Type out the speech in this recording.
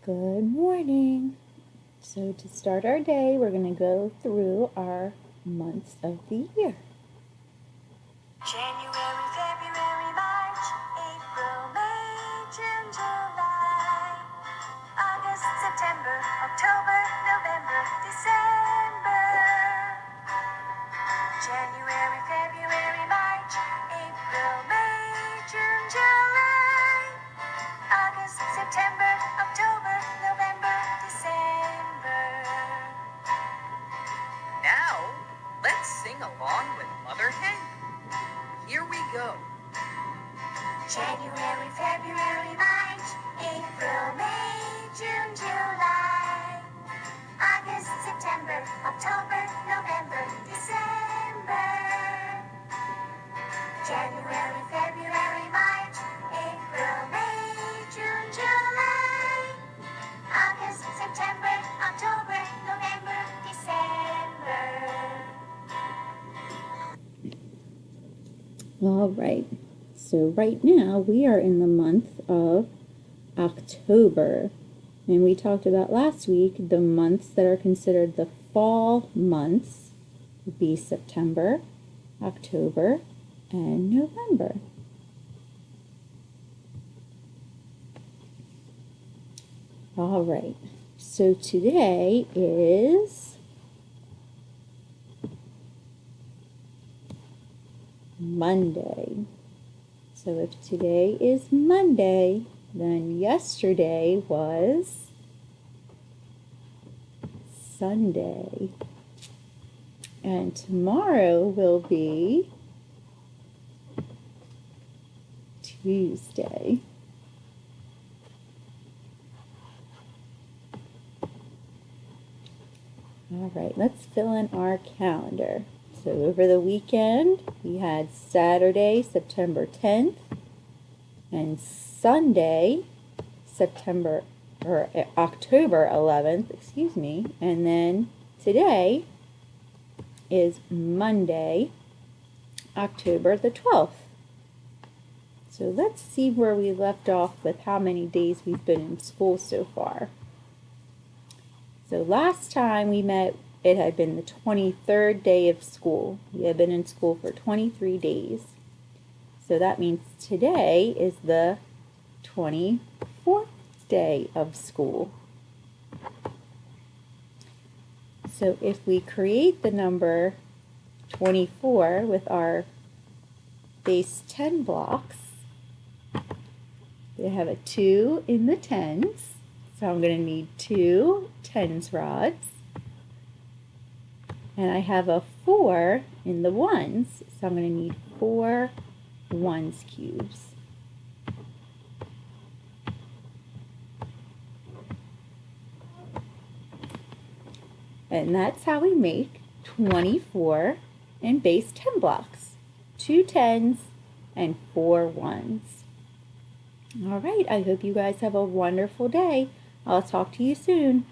Good morning. So to start our day, we're going to go through our months of the year. January, February, March, April, May, June, July, August, September, October, November, December. January, February, March, April, May, June, July, August, September, October, November, December. Now, let's sing along with Mother Hen. Here we go. January, February, March, April, May, June, July, August, September, October, November, December. January, February, March, April, May, June, July, August, September, October, November, December. All right. So right now we are in the month of October. And we talked about last week the months that are considered the fall months would be September, October, and November. All right. So today is Monday. So if today is Monday, then yesterday was Sunday. And tomorrow will be Tuesday. All right, let's fill in our calendar. So over the weekend, we had Saturday, September 10th, and Sunday, October 11th, excuse me, and then today is Monday, October the 12th. So let's see where we left off with how many days we've been in school so far. So last time we met, it had been the 23rd day of school. We had been in school for 23 days. So that means today is the 24th day of school. So if we create the number 24 with our base 10 blocks, they have a 2 in the tens. So I'm going to need 2 tens rods. And I have a 4 in the ones, so I'm going to need 4 ones cubes. And that's how we make 24 in base 10 blocks. 2 tens and 4 ones. All right, I hope you guys have a wonderful day. I'll talk to you soon.